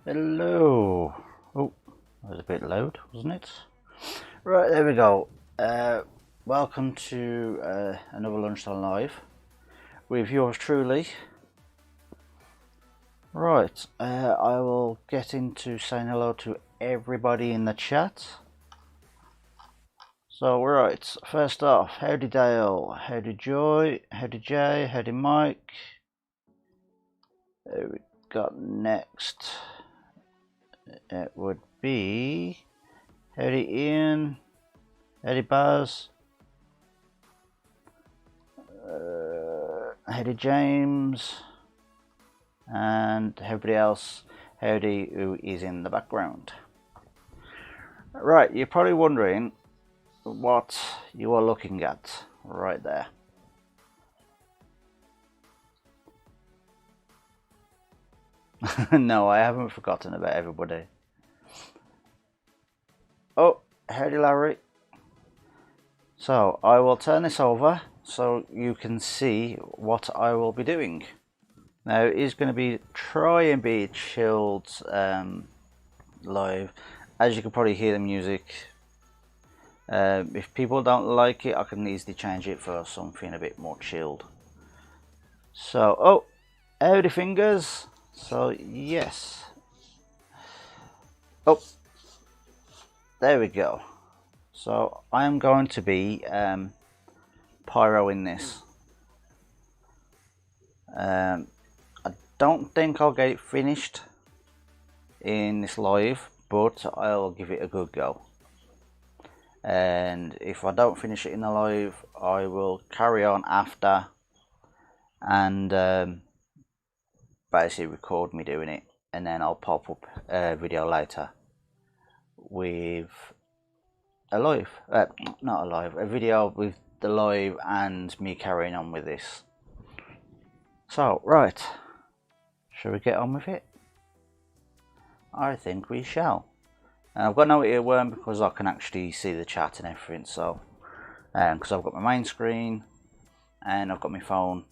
Hello. Oh, that was a bit loud, wasn't it? Right, there we go. Welcome to another Lunchtime Live with yours truly. Right, I will get into saying hello to everybody in the chat. So, right, first off, howdy Dale, howdy Joy, howdy Jay, howdy Mike. We got next. It would be howdy Ian, howdy Baz, howdy James, and everybody else, howdy, who is in the background. Right, you're probably wondering what you are looking at right there. No, I haven't forgotten about everybody. Oh, howdy Larry. So I will turn this over so you can see what I will be doing. Now it is going to be try and be chilled live. As you can probably hear the music. If people don't like it, I can easily change it for something a bit more chilled. So, oh, howdy fingers. So yes. Oh, there we go. So I am going to be pyro in this. I don't think I'll get it finished in this live, but I'll give it a good go. And if I don't finish it in the live, I will carry on after and basically record me doing it, and then I'll pop up a video later with a live, not a live, a video with the live and me carrying on with this. So, right, shall we get on with it? I think we shall. I've got no earworm because I can actually see the chat and everything, so because I've got my main screen and I've got my phone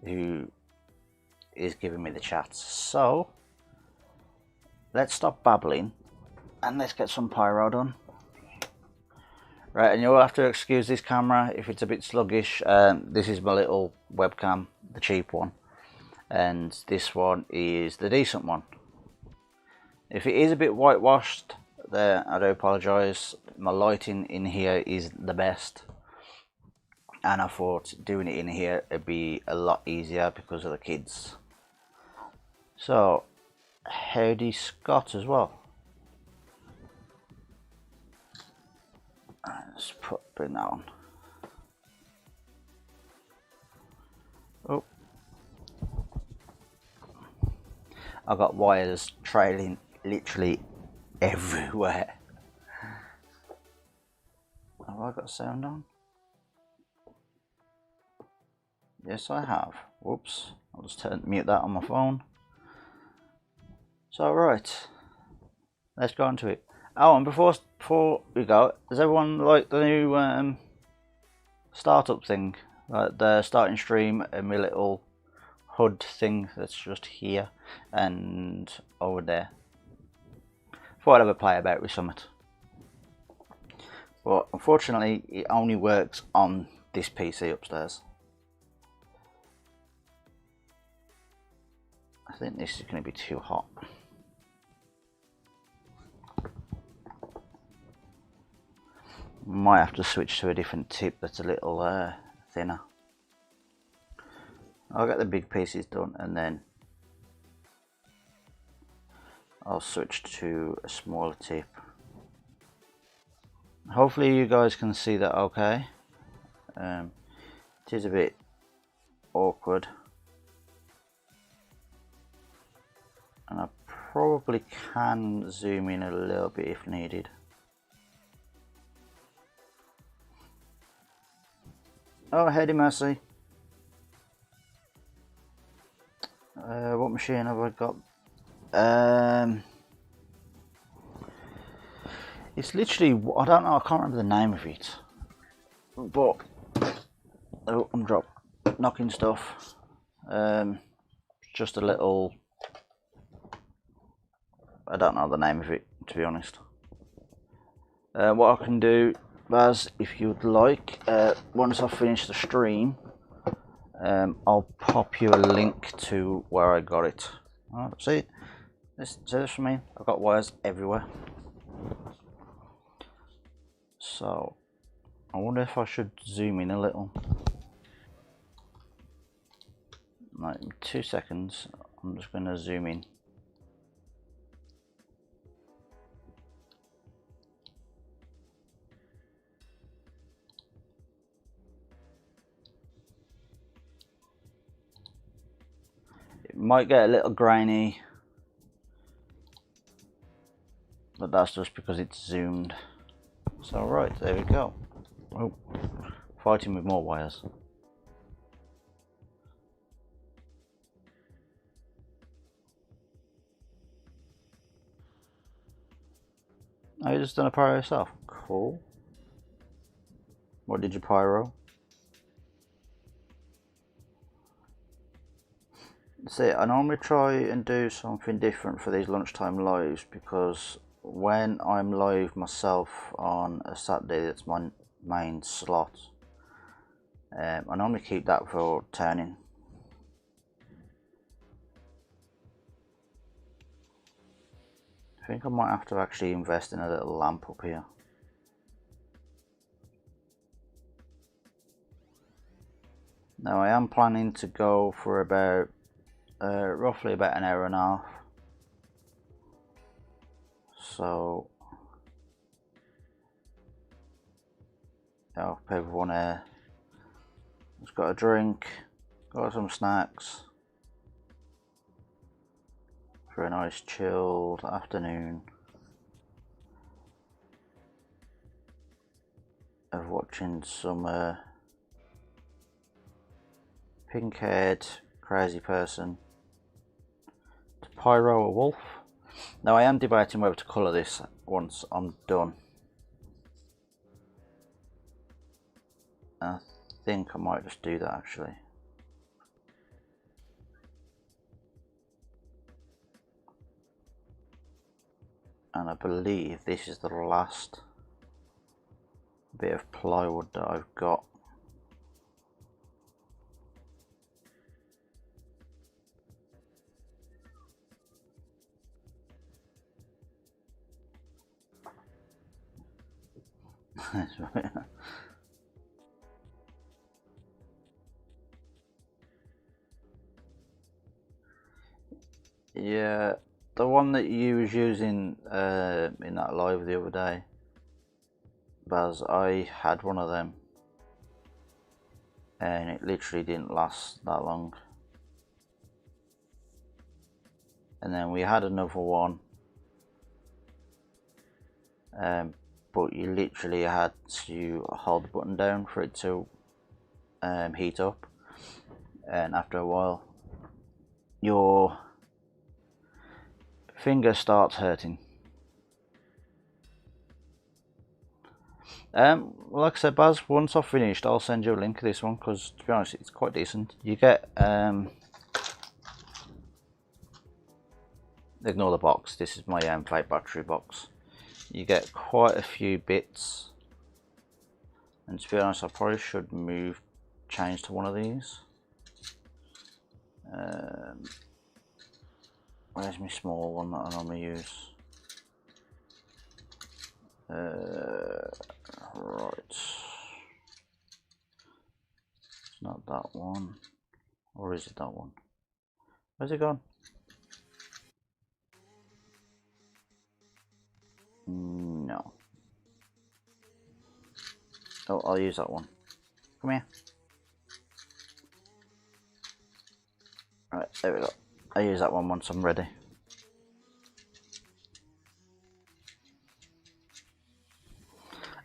who is giving me the chat. So let's stop babbling and let's get some pyro done. Right, and you'll have to excuse this camera if it's a bit sluggish. This is my little webcam, the cheap one, and this one is the decent one. If it is a bit whitewashed, there, I do apologise. My lighting in here is the best, and I thought doing it in here would be a lot easier because of the kids. So, howdy Scott as well. Let's bring that on. Oh, I got wires trailing literally everywhere. Have I got sound on? Yes, I have. Whoops, I'll just mute that on my phone. So right, let's go into it. Oh, and before we go, does everyone like the new startup thing? Like the starting stream and my little HUD thing that's just here and over there. Thought I'd have a play about with something. But unfortunately, it only works on this PC upstairs. I think this is going to be too hot. Might have to switch to a different tip that's a little thinner. I'll get the big pieces done and then I'll switch to a smaller tip. Hopefully you guys can see that okay. It is a bit awkward, and I probably can zoom in a little bit if needed. Oh, howdy Mercy. What machine have I got? It's literally, I don't know, I can't remember the name of it. But, oh, I'm knocking stuff. Just a little I don't know the name of it, to be honest. What I can do, Baz, if you'd like, once I finish the stream, I'll pop you a link to where I got it. Oh, see this for me? I've got wires everywhere. So I wonder if I should zoom in a little. Like 2 seconds. I'm just going to zoom in. It might get a little grainy, but that's just because it's zoomed. So right, there we go. Oh, fighting with more wires. Oh, you just done a pyro yourself? Cool. What did you pyro? See, I normally try and do something different for these lunchtime lives, because when I'm live myself on a Saturday that's my main slot, I normally keep that for turning. I think I might have to actually invest in a little lamp up here. Now I am planning to go for about roughly about an hour and a half. So yeah, people want to just got a drink, got some snacks for a nice chilled afternoon of watching some pink-haired crazy person to pyro a wolf. Now I am debating whether to colour this once I'm done. I think I might just do that actually. And I believe this is the last bit of plywood that I've got. Yeah, the one that you was using in that live the other day, Baz, I had one of them and it literally didn't last that long. And then we had another one, but you literally had to hold the button down for it to heat up, and after a while your finger starts hurting. Like I said, Baz, once I've finished I'll send you a link to this one, because to be honest it's quite decent. You get ignore the box, this is my fake battery box. You get quite a few bits, and to be honest I probably should change to one of these. Where's my small one that I normally use? Right, it's not that one, or is it that one? Where's it gone? No. Oh, I'll use that one. Come here. Right, there we go. I'll use that one once I'm ready.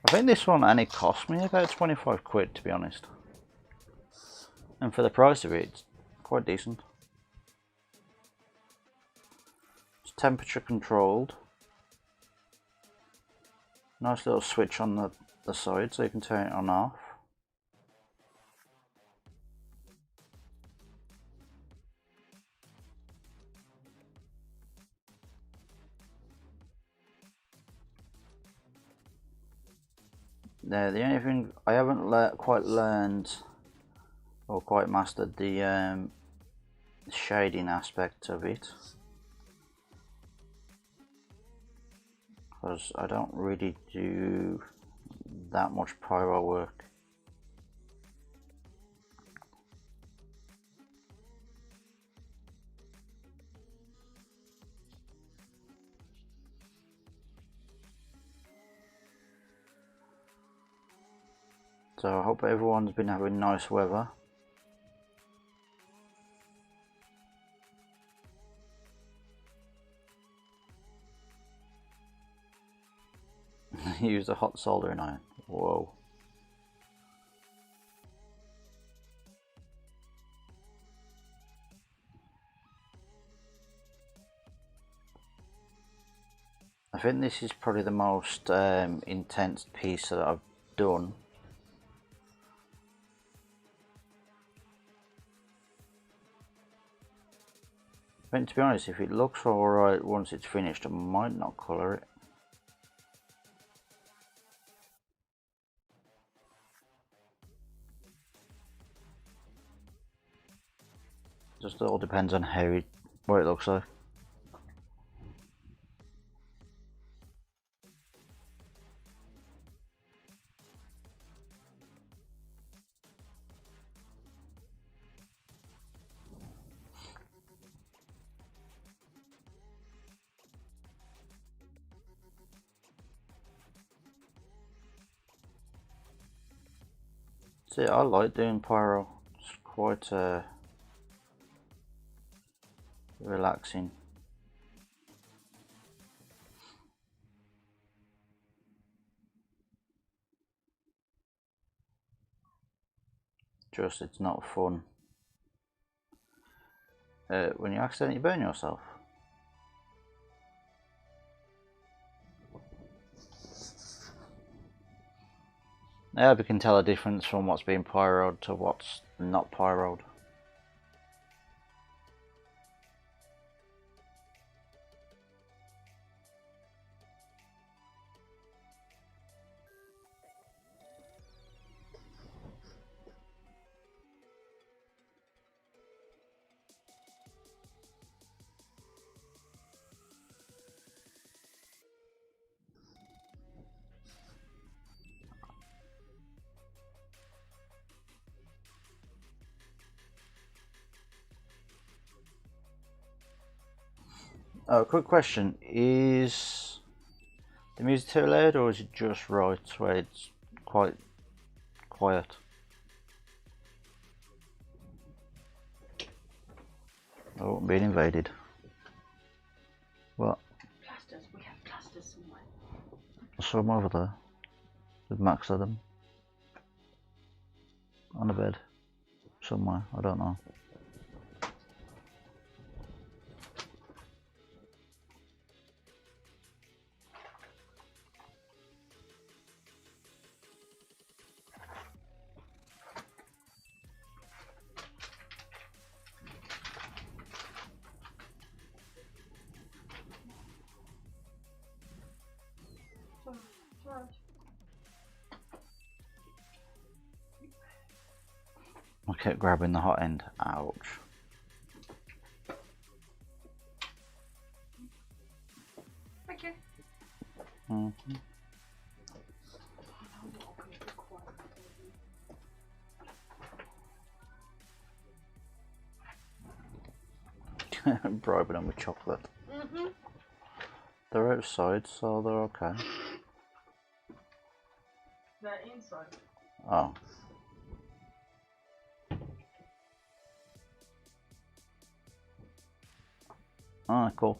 I think this one only cost me about 25 quid, to be honest. And for the price of it, it's quite decent. It's temperature controlled. Nice little switch on the side so you can turn it on and off. The only thing I haven't quite learned or quite mastered the shading aspect of it, because I don't really do that much pyro work. So I hope everyone's been having nice weather. Use a hot soldering iron. Whoa. I think this is probably the most intense piece that I've done. But to be honest, if it looks alright once it's finished, I might not colour it. Just all depends on what it looks like. See, I like doing pyro. It's quite relaxing. Just it's not fun when you accidentally burn yourself. I hope you can tell a difference from what's being pyroed to what's not pyroed. Quick question, is the music too loud or is it just right where it's quite quiet? Oh, I'm being invaded. What? Plasters, we have plasters somewhere. I saw them over there. With Max at them. On the bed. Somewhere, I don't know. I kept grabbing the hot end. Ouch. Thank you. Mm-hmm. Bribing them with chocolate. Mm-hmm. They're outside, so they're okay. They're inside. Oh. Ah, cool.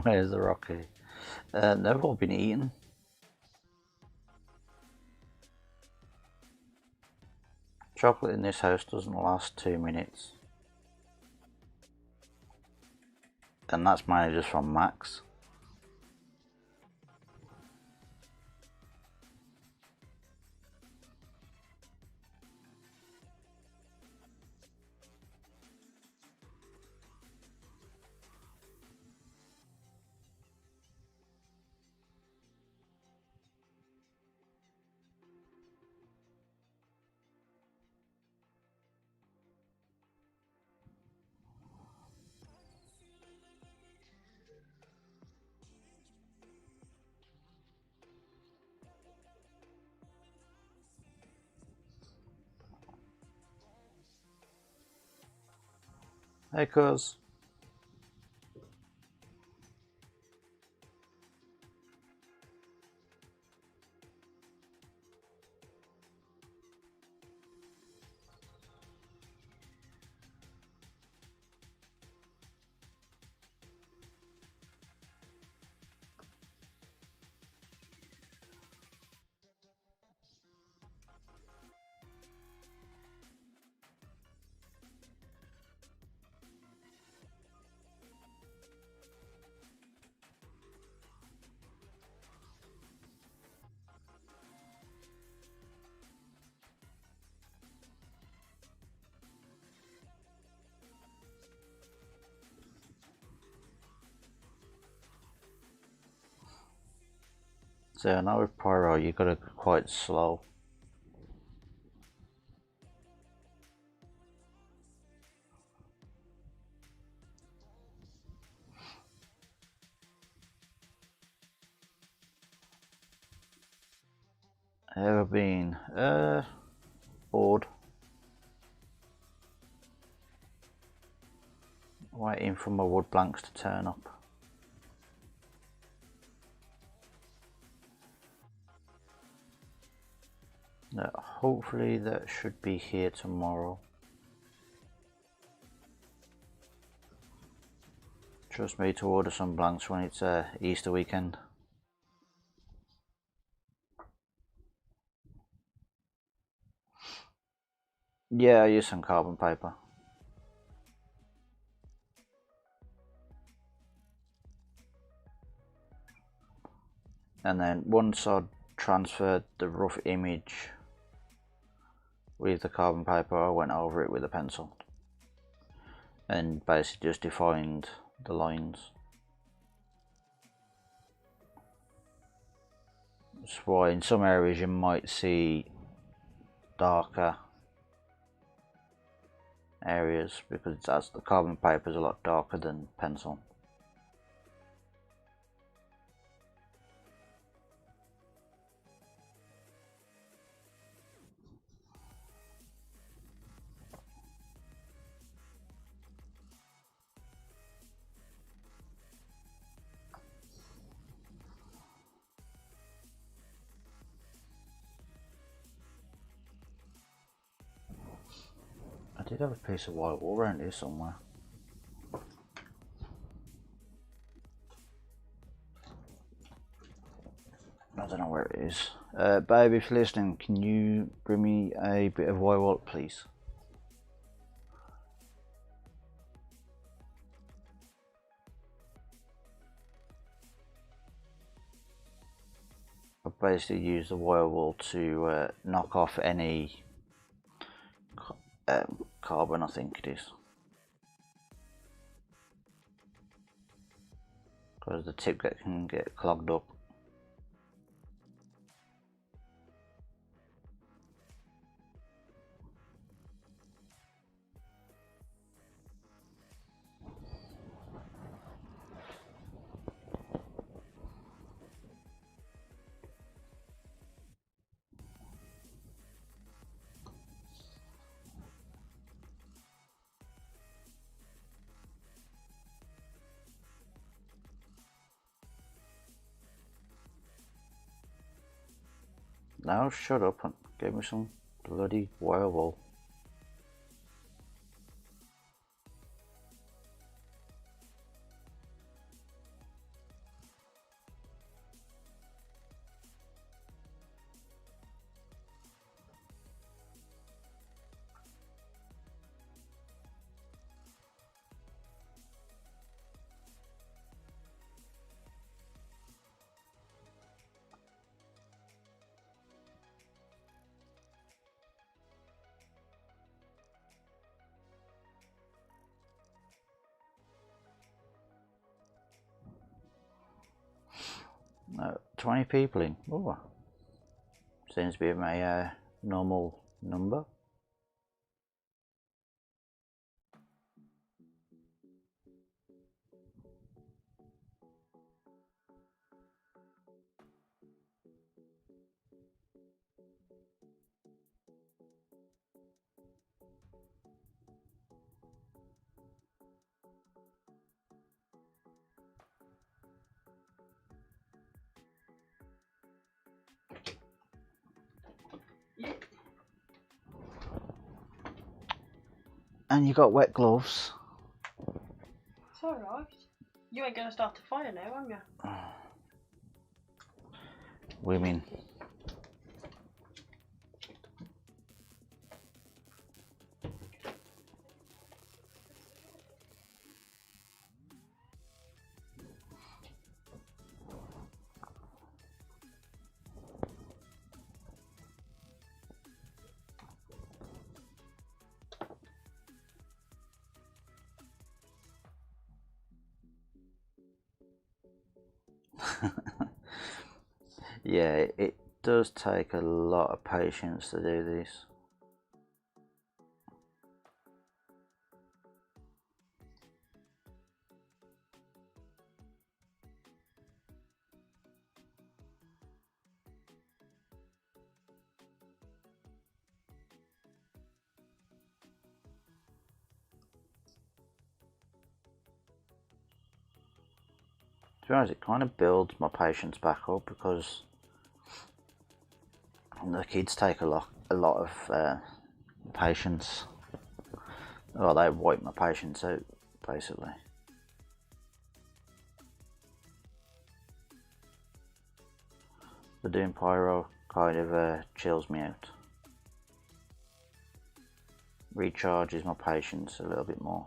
Where's the Rocky? They've all been eaten. Chocolate in this house doesn't last 2 minutes. And that's mainly just from Max. Hey, cuz. So now with Pyro, you gotta go quite slow. Ever been bored? Waiting for my wood blanks to turn up. Hopefully that should be here tomorrow. Trust me to order some blanks when it's Easter weekend. Yeah, I use some carbon paper. And then once I'd transferred the rough image with the carbon paper, I went over it with a pencil and basically just defined the lines. That's why in some areas you might see darker areas, because the carbon paper is a lot darker than pencil. I did have a piece of white wall around here somewhere. I don't know where it is. Babe, if you're listening, can you bring me a bit of white wall, please? I basically use the wire wool to knock off any carbon, I think it is, because the tip can get clogged up. Now shut up and give me some bloody wire wool. 20 people in. Ooh. Seems to be my normal number. Yeah. And you got wet gloves. It's alright. You ain't gonna start a fire now, am you? Women. Yeah, it does take a lot of patience to do this. To be honest, it kind of builds my patience back up because the kids take a lot of patience. Well, they wipe my patience out, basically. The doing pyro kind of chills me out. Recharges my patience a little bit more.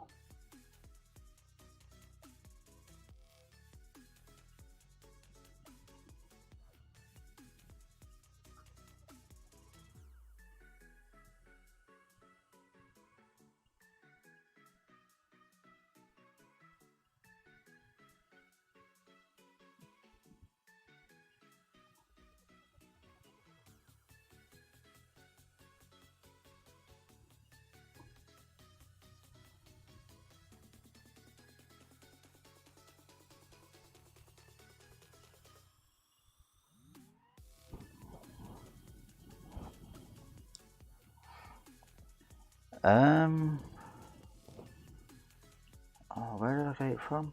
Oh, where did I get it from?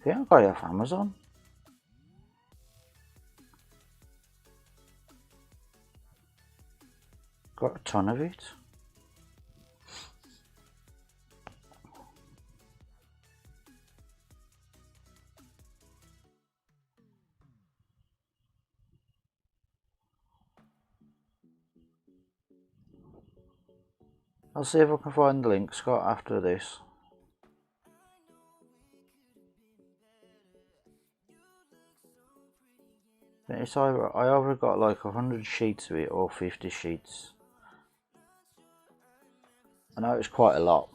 I think I got it off Amazon. Got a ton of it. I'll see if I can find the link, Scott, after this. It's either, I either got like 100 sheets of it or 50 sheets. I know it's quite a lot.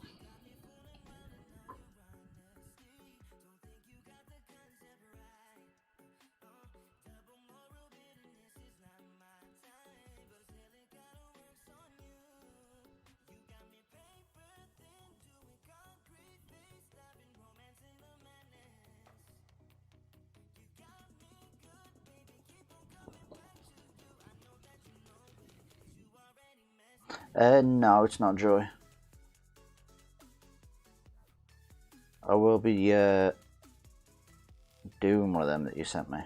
No, it's not Joy. I will be doing one of them that you sent me.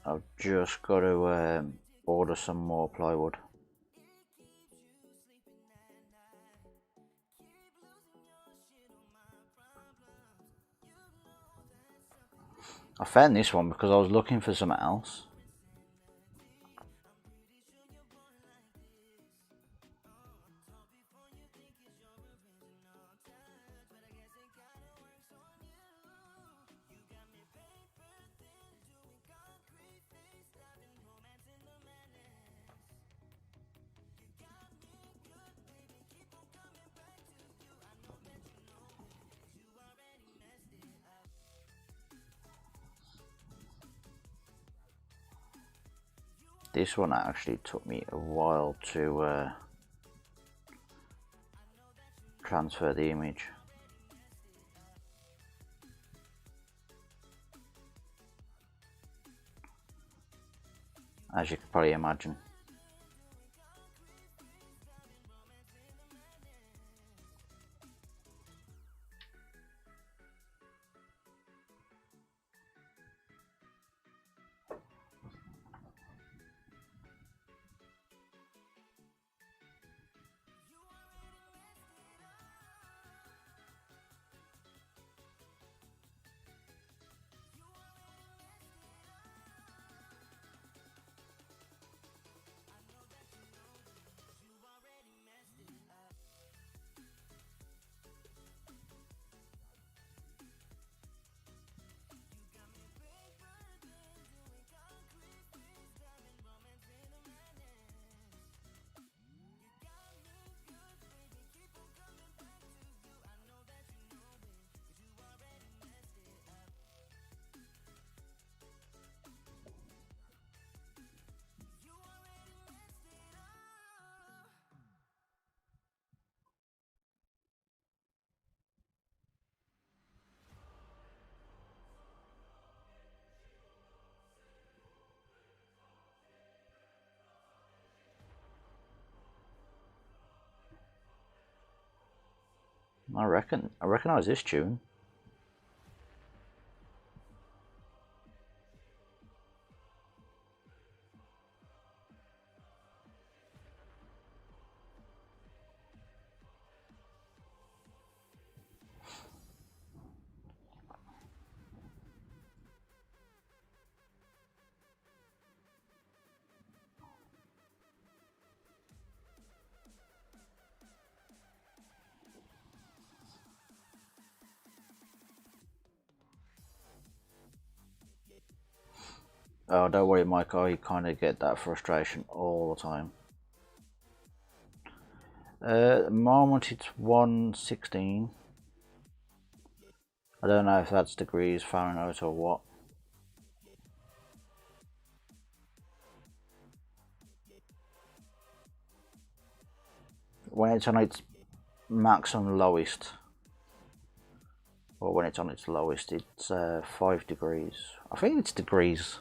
I've just got to order some more plywood. I found this one because I was looking for something else. This one actually took me a while to transfer the image. As you can probably imagine. I recognise this tune. Oh, don't worry, Mike. I kind of get that frustration all the time. At the moment, it's 116. I don't know if that's degrees Fahrenheit or what. When it's on its max and lowest, or when it's on its lowest, it's 5 degrees. I think it's degrees.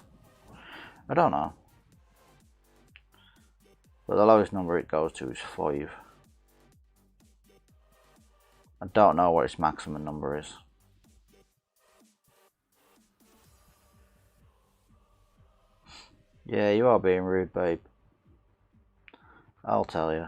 I don't know. But the lowest number it goes to is 5. I don't know what its maximum number is. Yeah, you are being rude, babe. I'll tell you.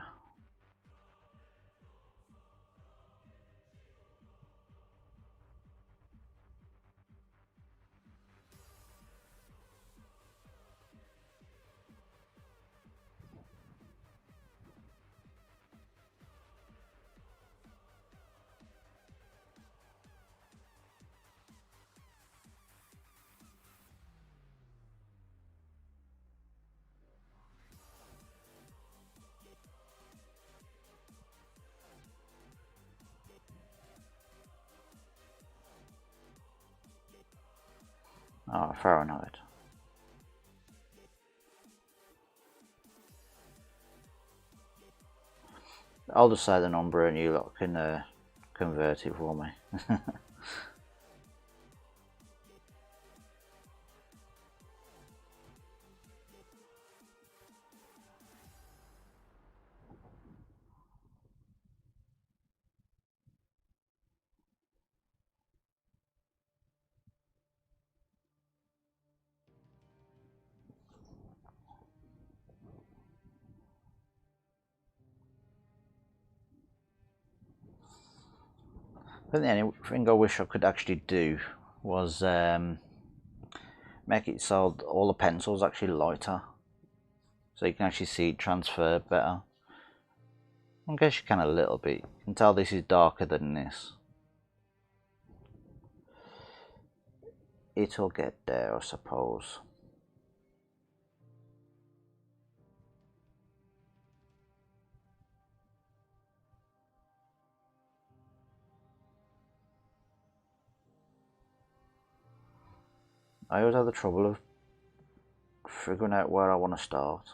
Oh, Fahrenheit. I'll just say the number and you lot can convert it for me. I think the only thing I wish I could actually do was make it so all the pencils actually lighter, so you can actually see it transfer better. I guess you can a little bit. You can tell this is darker than this. It'll get there, I suppose. I always have the trouble of figuring out where I want to start.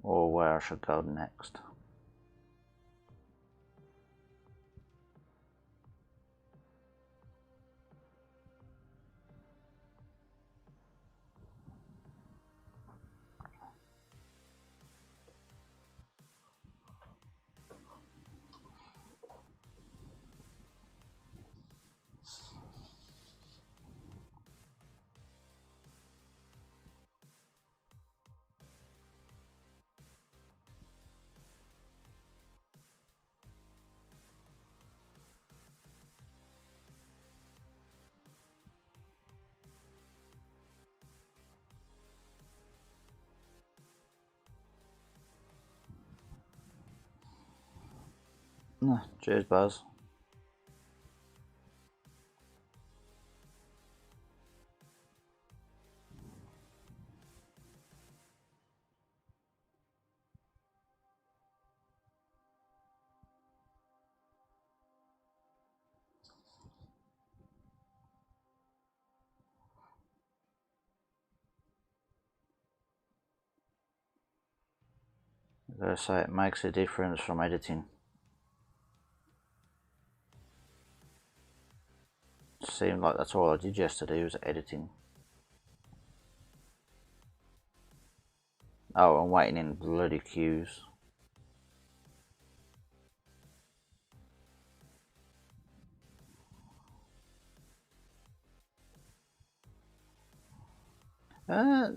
Or where I should go next. Cheers, Buzz. As I say, it makes a difference from editing. Seemed like that's all I did yesterday was editing. Oh, I'm waiting in bloody queues. No,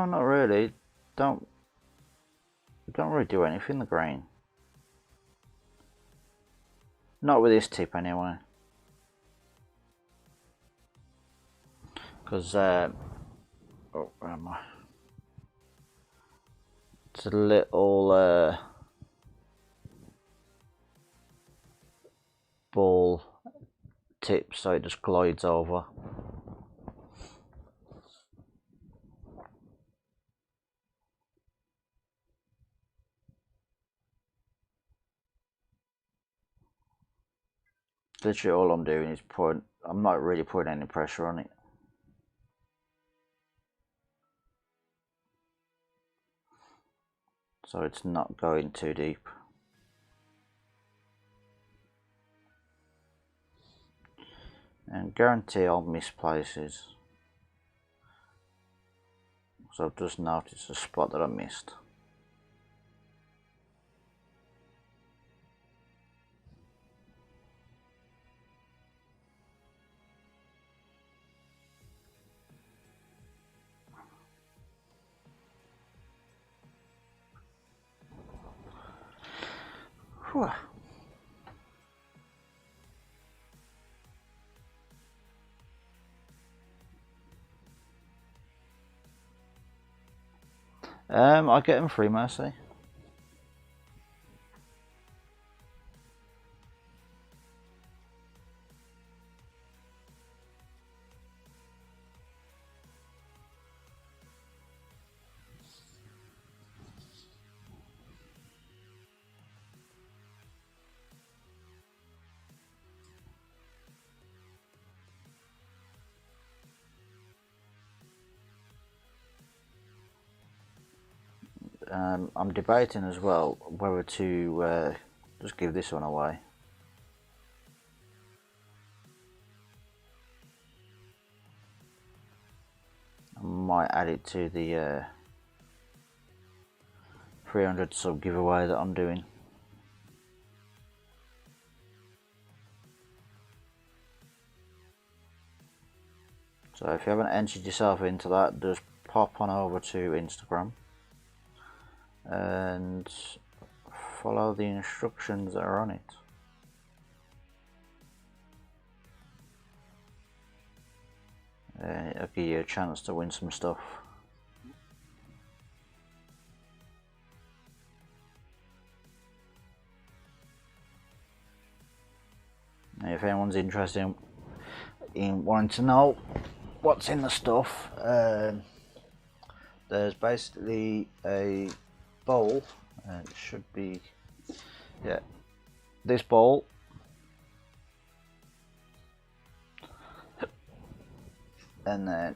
not really. Don't really do anything, the grain. Not with this tip anyway. Because, oh, where am I? It's a little, ball tip, so it just glides over. Literally all I'm doing is I'm not really putting any pressure on it. So it's not going too deep. And guarantee I'll miss places. So I've just noticed a spot that I missed. Whew. I get them free, Mercy. I'm debating as well whether to just give this one away. I might add it to the 300 sub giveaway that I'm doing. So if you haven't entered yourself into that, just pop on over to Instagram and follow the instructions that are on it. It'll give you a chance to win some stuff. Now, if anyone's interested in wanting to know what's in the stuff, there's basically a bowl, and it should be, yeah, this bowl. And then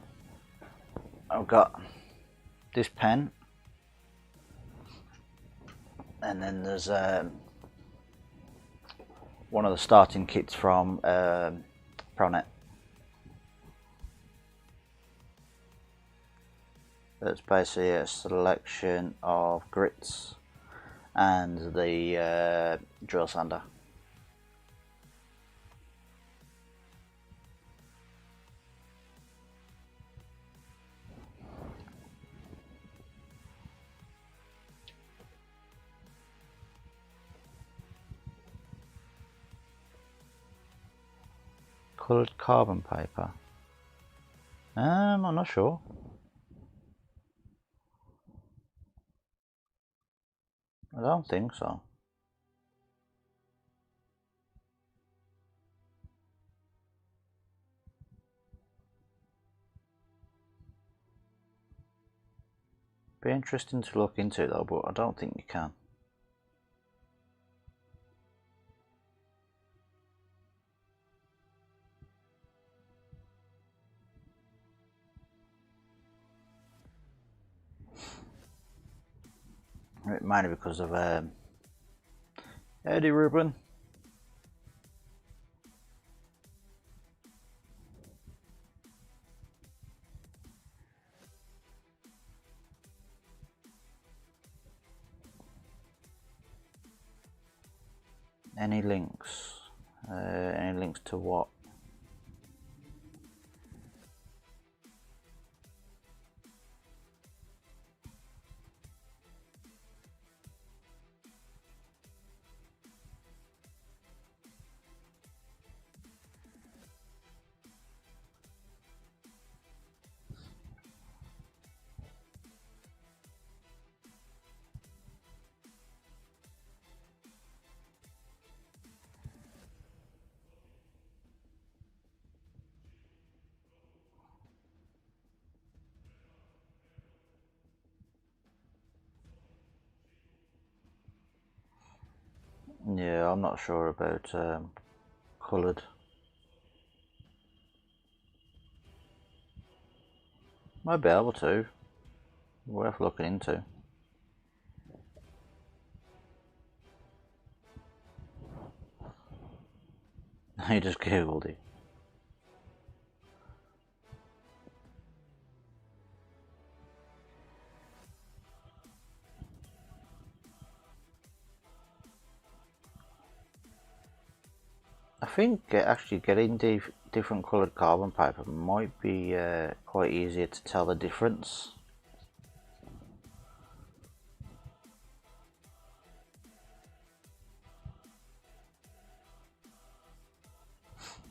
I've got this pen, and then there's one of the starting kits from Pronet. That's basically a selection of grits and the drill sander. Coloured carbon paper. I'm not sure. I don't think so. Be interesting to look into though, but I don't think you can. Mainly because of Eddie Rubin. Any links? Any links to what? Yeah, I'm not sure about coloured. Might be able to. Worth looking into. You just googled it. I think actually getting different coloured carbon paper might be quite easier to tell the difference.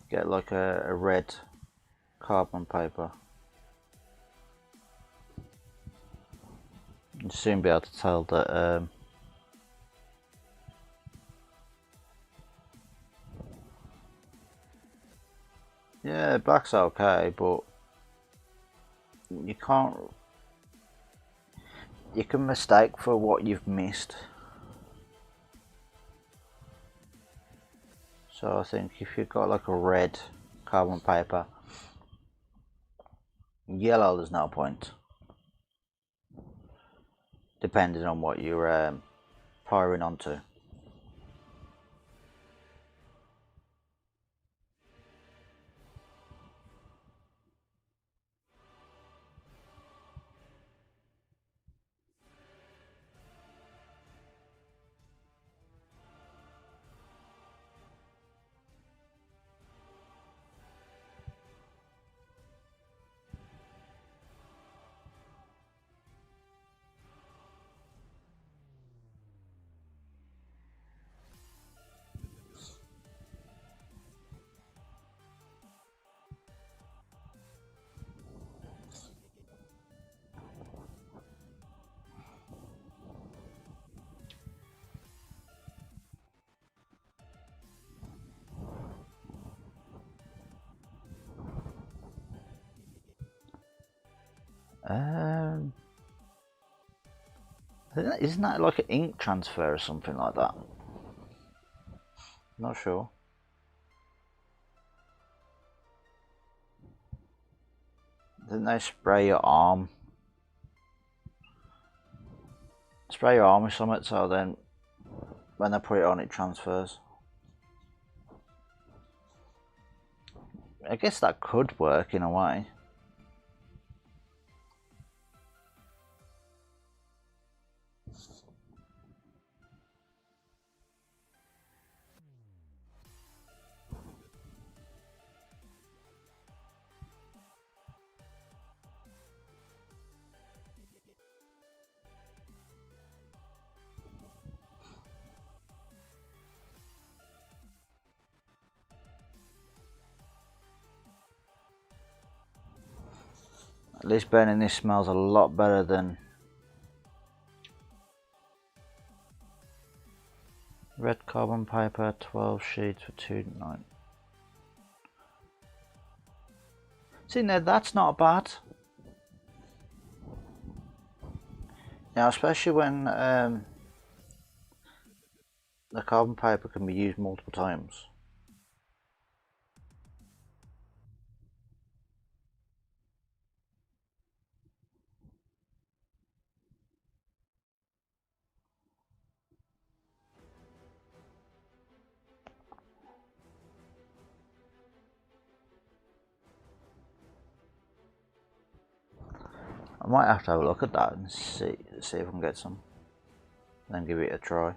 Get like a red carbon paper. You'll soon be able to tell that yeah, black's okay, but you can mistake for what you've missed. So I think if you've got like a red carbon paper, yellow there's no point, depending on what you're firing onto. Isn't that like an ink transfer or something like that? Not sure. Then they spray your arm. Spray your arm with something so then when they put it on it transfers. I guess that could work in a way. At least burning this smells a lot better than red carbon paper, 12 sheets for $2.9. See now, that's not bad. Now, especially when the carbon paper can be used multiple times. I might have to have a look at that and see if I can get some, then give it a try.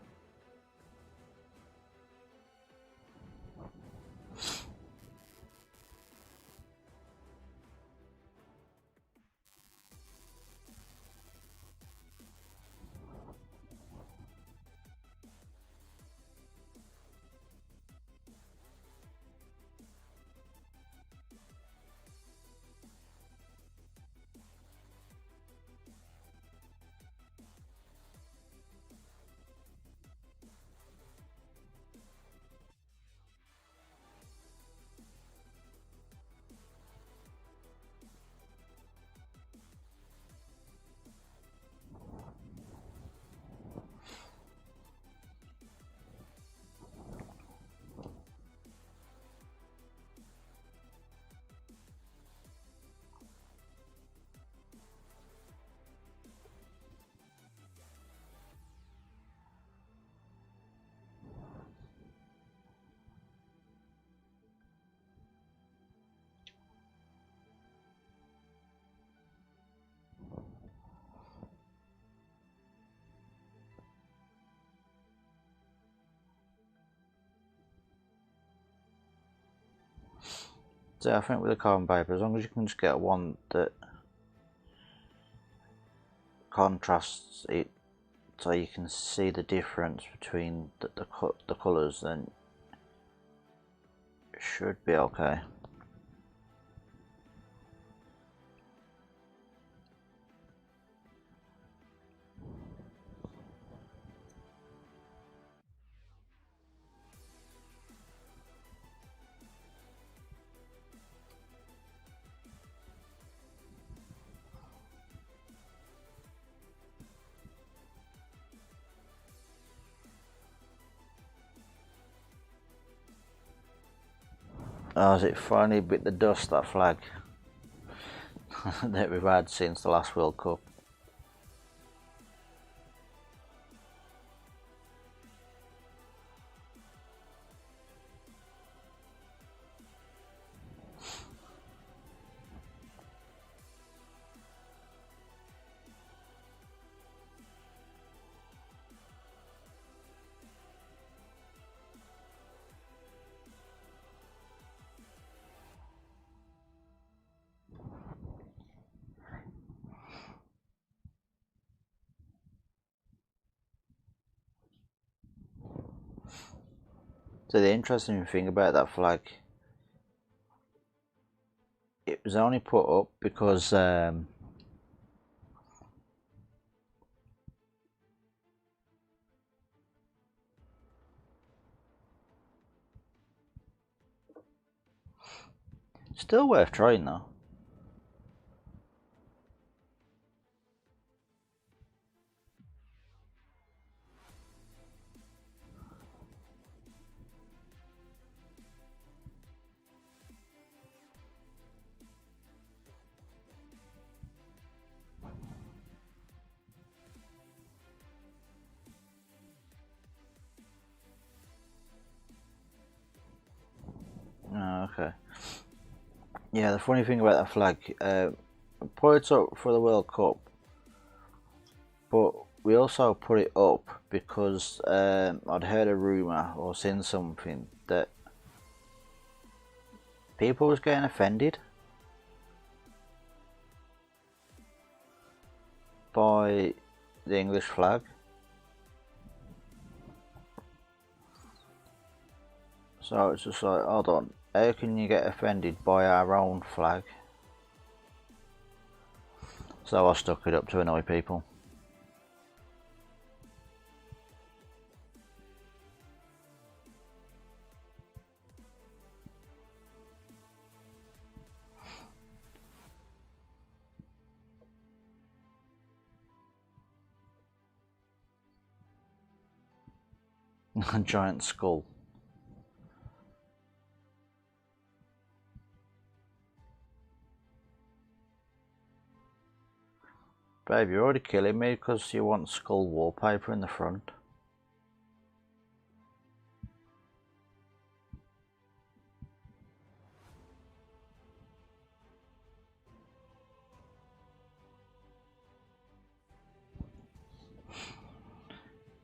So I think with the carbon paper, as long as you can just get one that contrasts it so you can see the difference between the colours, then it should be okay. Oh, has it finally bit the dust, that flag that we've had since the last World Cup? So the interesting thing about that flag, it was only put up because still worth trying though. Okay. Yeah, the funny thing about that flag, put it up for the World Cup, but we also put it up because I'd heard a rumour or seen something that people was getting offended by the English flag. So it's just like, hold on, how can you get offended by our own flag? So I stuck it up to annoy people. A giant skull. Babe, you're already killing me because you want skull wallpaper in the front.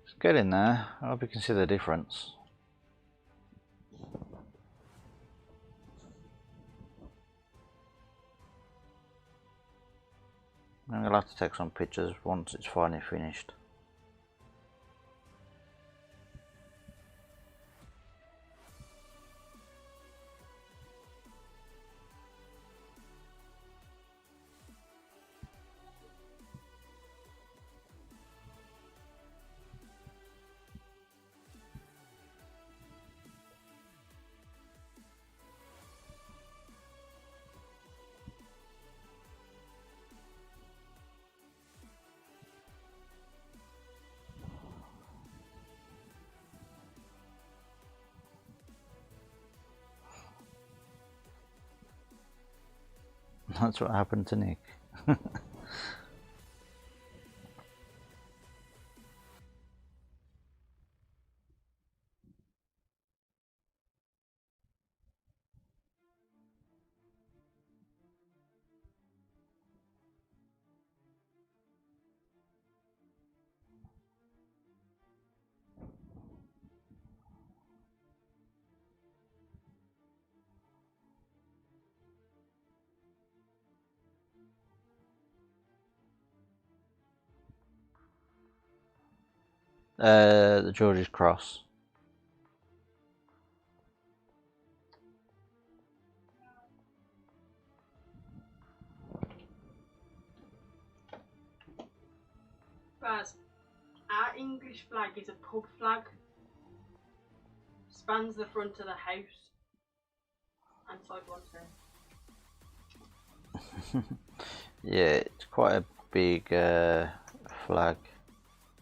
It's getting there. I hope you can see the difference. I'm going to have to take some pictures once it's finally finished. That's what happened to Nick. The George's Cross. Raz, our English flag is a pub flag. Spans the front of the house and side one too. Yeah, it's quite a big flag.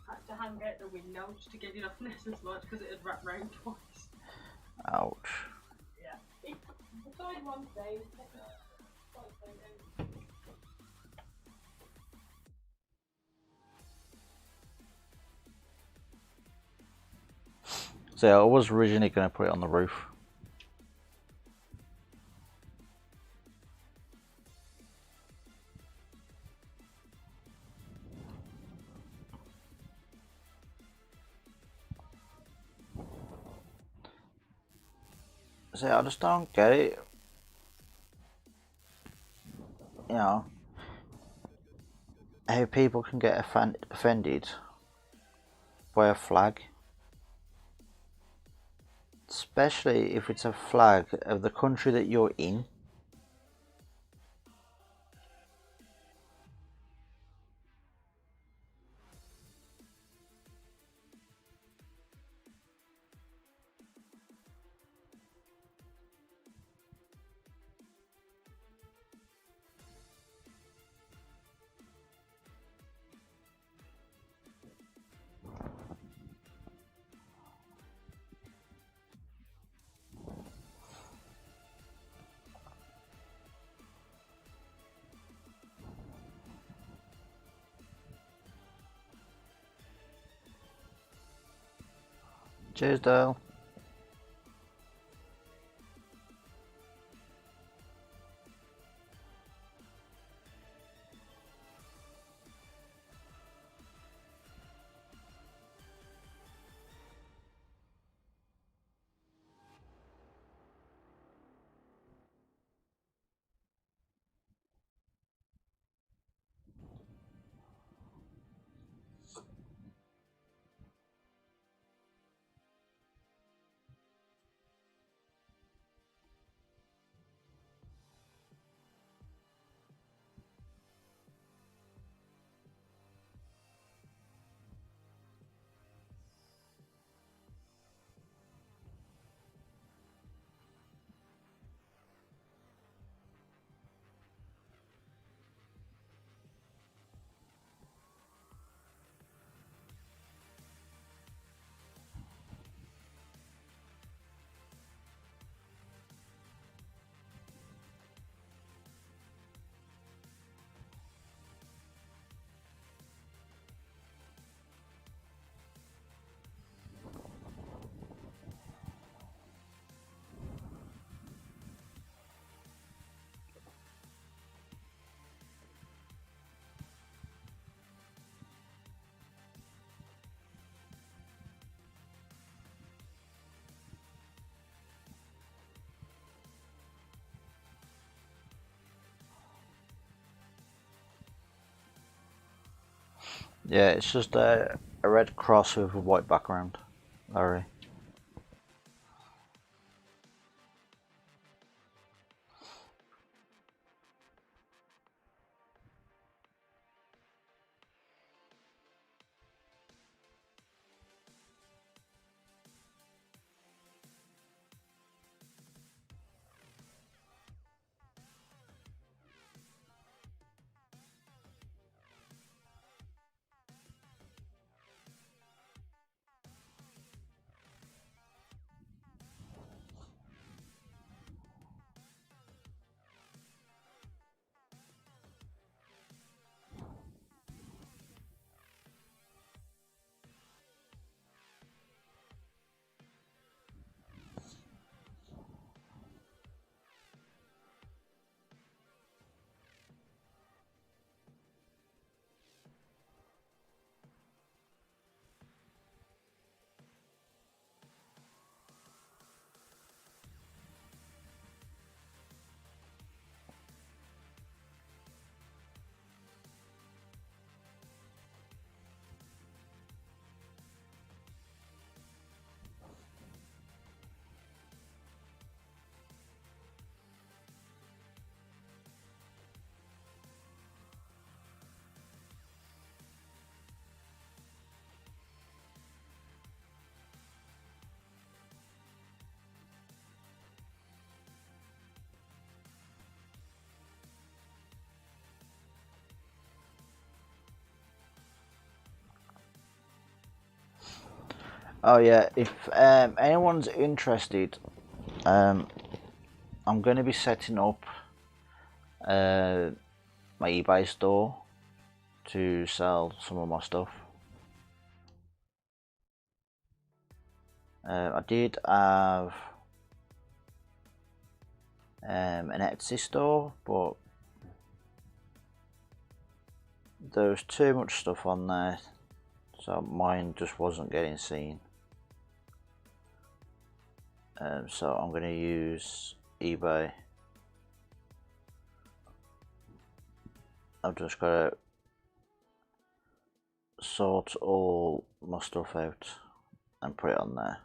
I had to hang out the window just to get it off Nessa's much because it had wrapped round twice. Ouch. Yeah. The side one today. So yeah, I was originally going to put it on the roof. So I just don't get it. You know, how people can get offended by a flag. Especially if it's a flag of the country that you're in. Cheers, Dale. Yeah, it's just a red cross with a white background, Larry. Oh yeah, if anyone's interested, I'm going to be setting up my eBay store to sell some of my stuff. I did have an Etsy store, but there was too much stuff on there, so mine just wasn't getting seen. So I'm going to use eBay. I've just got to sort all my stuff out and put it on there.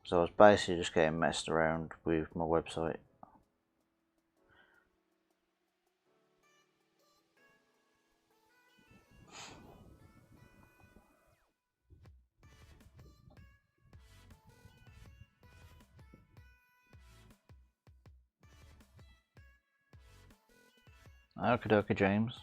So I was basically just getting messed around with my website. Okie dokie, James.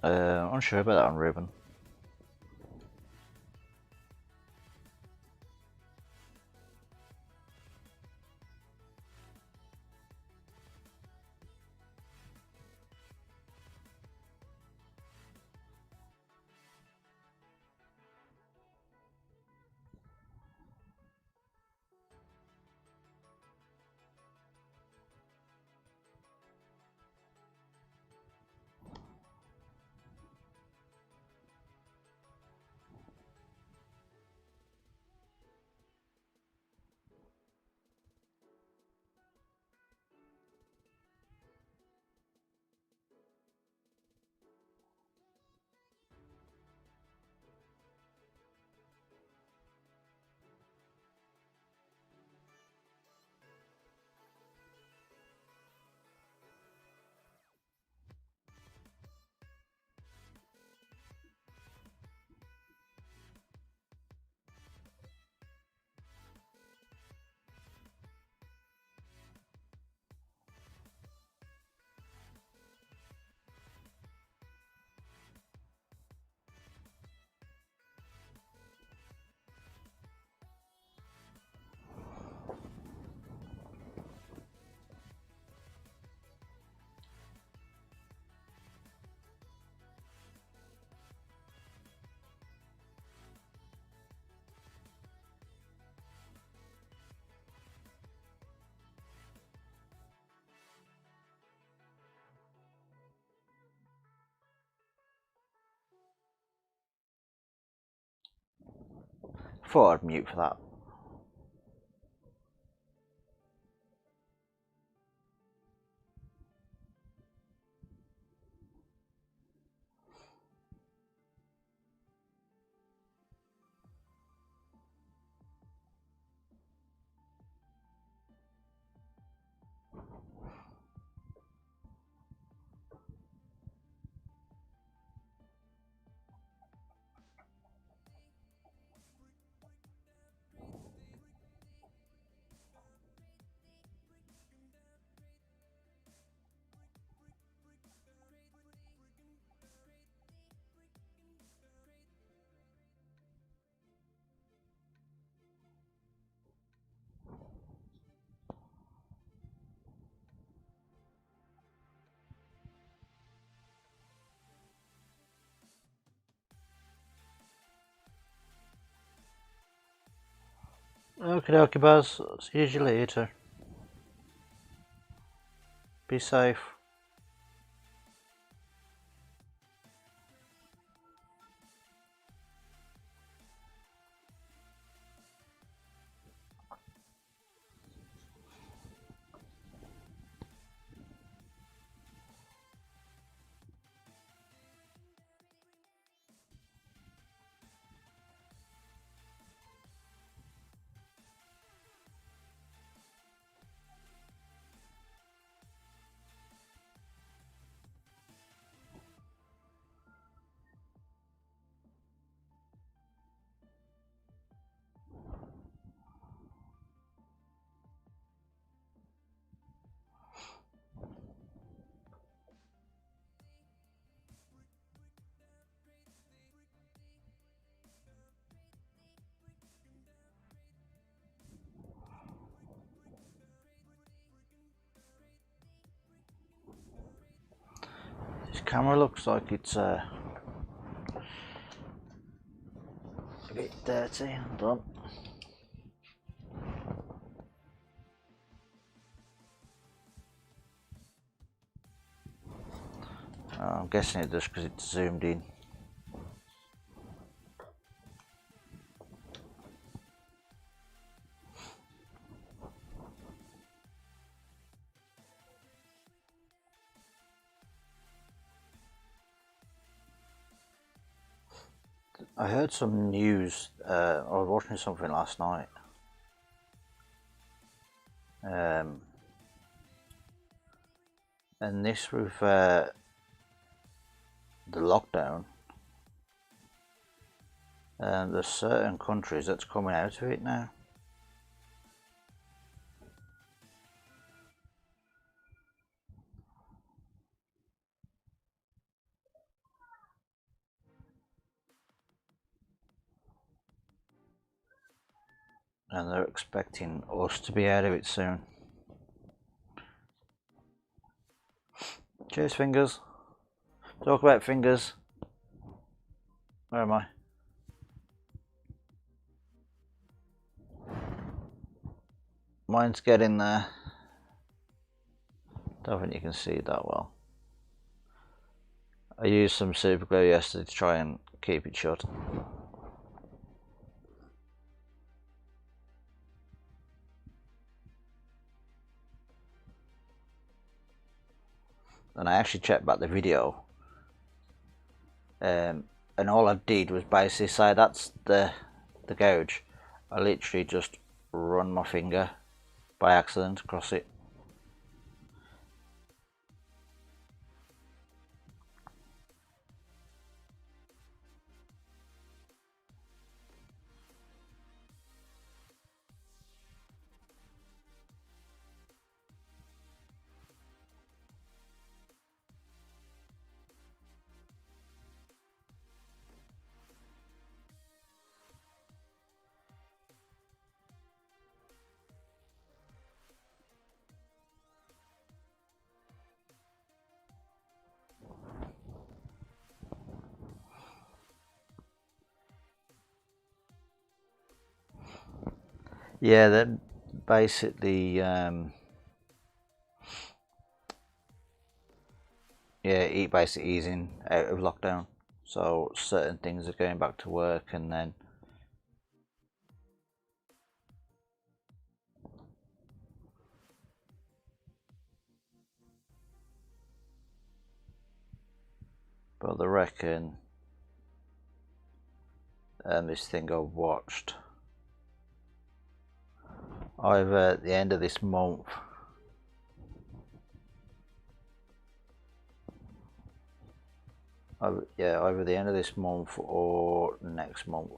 I'm unsure about that one, Ruben. thought I'd mute for that. Okay, Buzz. See you later. Be safe. This camera looks like it's a bit dirty. Hold on. I'm guessing it does because it's zoomed in. I heard some news, I was watching something last night. And this with the lockdown, there's certain countries that's coming out of it now. And they're expecting us to be out of it soon. Cheers, Fingers. Talk about Fingers. Where am I? Mine's getting there. Don't think you can see it that well. I used some super glue yesterday to try and keep it shut. And I actually checked back the video, and all I did was basically say that's the gouge. I literally just run my finger by accident across it. Yeah, then basically, yeah, he basically easing out of lockdown. So certain things are going back to work, and then But I reckon this thing I watched either at the end of this month either the end of this month or next month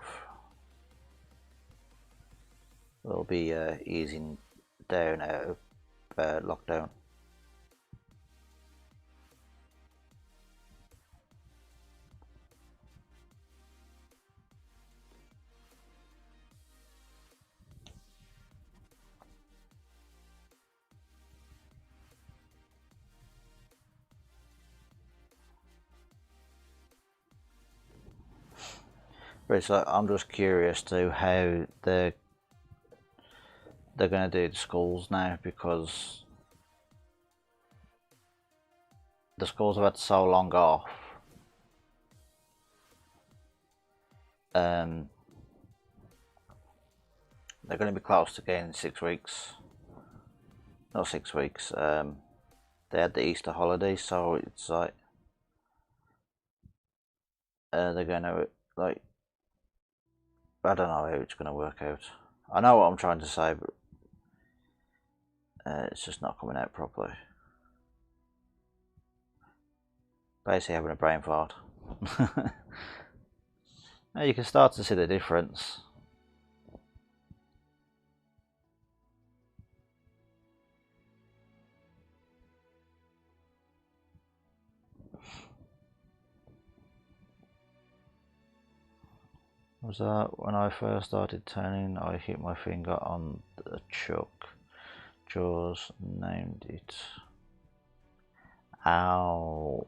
we'll be easing down out of lockdown. But it's like, I'm just curious to how they're going to do the schools now, because the schools have had so long off. They're going to be close to getting 6 weeks. Not 6 weeks. They had the Easter holiday, so it's like they're going to, like, I don't know how it's going to work out. I know what I'm trying to say, but it's just not coming out properly. Basically having a brain fart. Now you can start to see the difference. Was that when I first started turning, I hit my finger on the chuck. Jaws named it. Ow.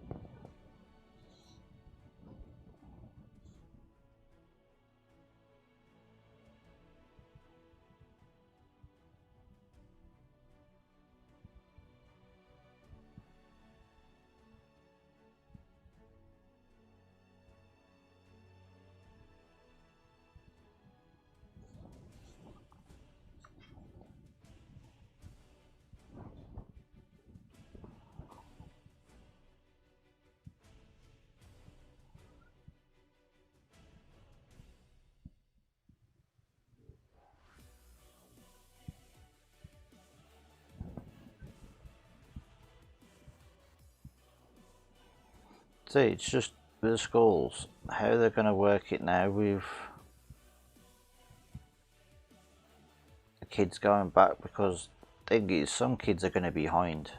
See, it's just the schools, how they're going to work it now with the kids going back, because the thing is, some kids are going to be behind.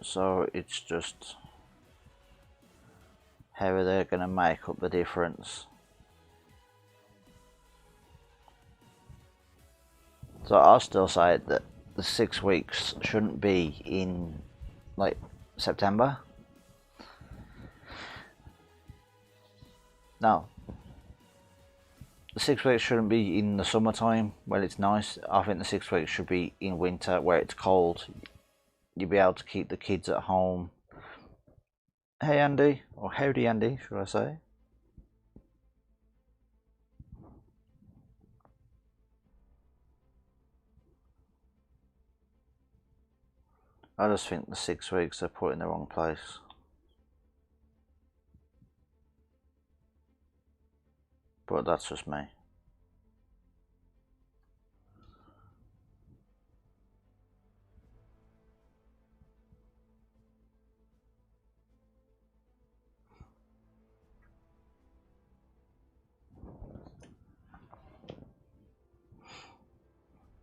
So it's just how are they going to make up the difference. So I'll still say that the 6 weeks shouldn't be in like September. No. The 6 weeks shouldn't be in the summertime when it's nice. I think the 6 weeks should be in winter where it's cold. You'll be able to keep the kids at home. Hey Andy, or howdy Andy, should I say. I just think the 6 weeks are put in the wrong place. But that's just me.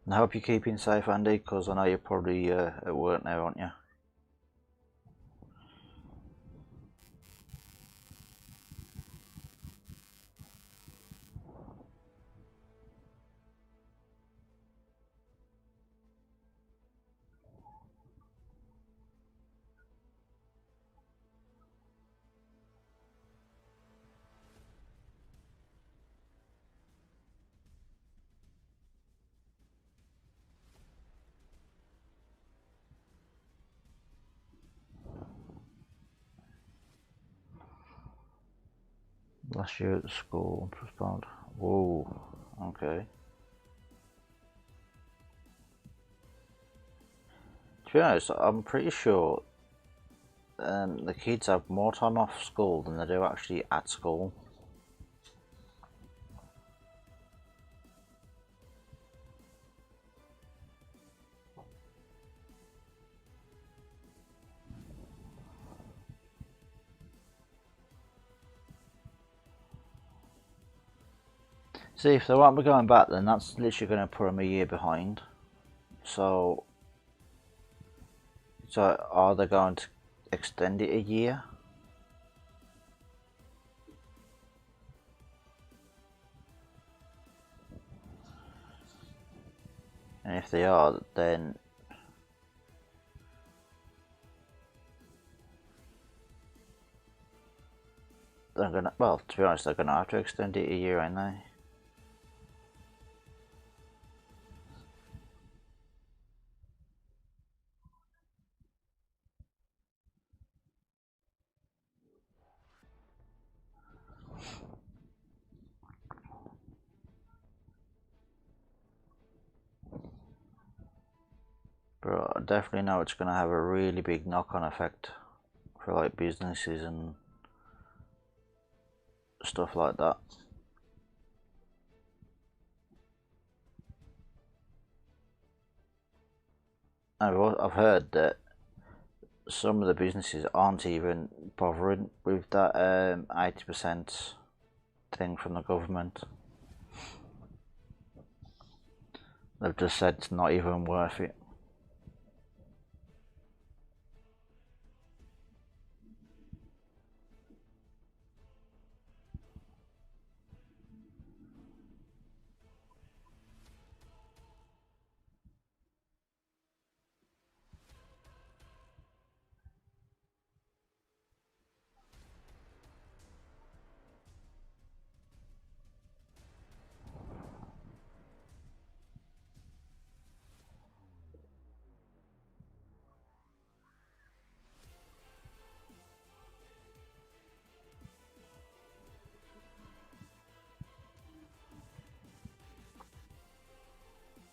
I hope you're keeping safe, Andy, because I know you're probably at work now, aren't you? Last year at the school, postponed. Whoa, okay. be honest, I'm pretty sure the kids have more time off school than they do actually at school. See, if they won't be going back, then that's literally going to put them a year behind. So are they going to extend it a year? And if they are, then they're gonna, well, to be honest, they're gonna have to extend it a year, ain't they? But I definitely know it's gonna have a really big knock-on effect for like businesses and stuff like that. I've heard that some of the businesses aren't even bothering with that 80% thing from the government. They've just said it's not even worth it.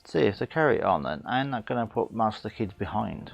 See, if they carry it on, then I'm not going to put most of the kids behind.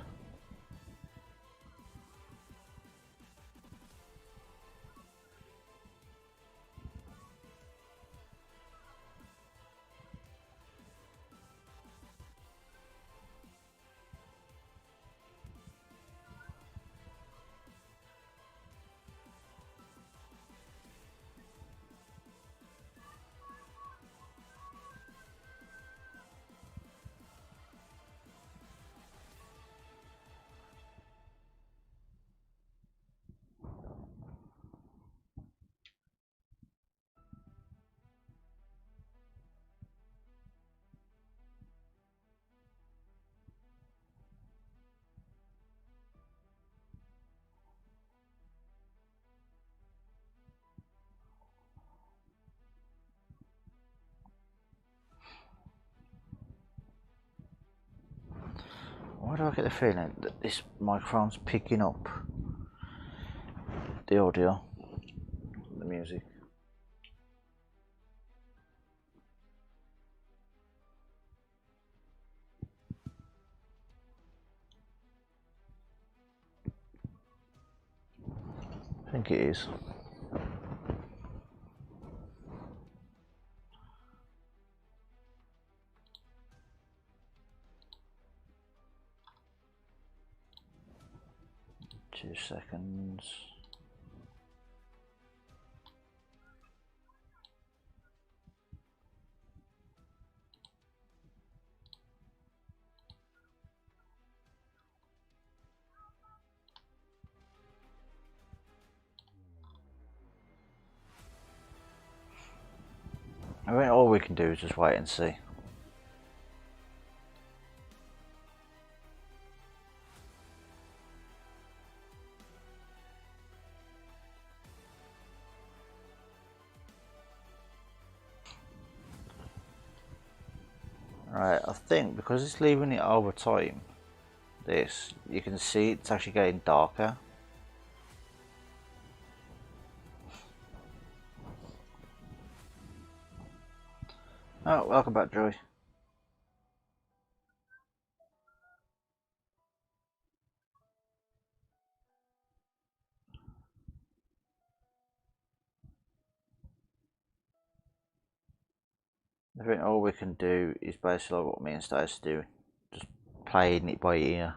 Why do I get the feeling that this microphone's picking up the audio, the music? I think it is. Two seconds. I mean, all we can do is just wait and see. Right, I think because it's leaving it over time, you can see it's actually getting darker. Oh, welcome back, Joey. I think all we can do is basically what me and Stacey do, just playing it by ear.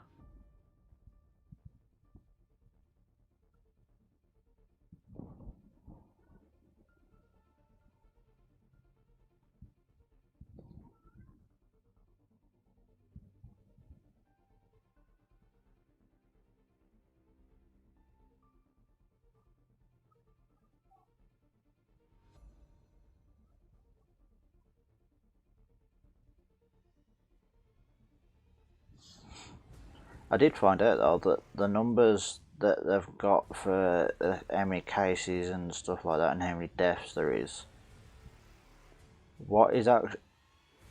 I did find out though that the numbers that they've got for how many cases and stuff like that and how many deaths there is, what is actually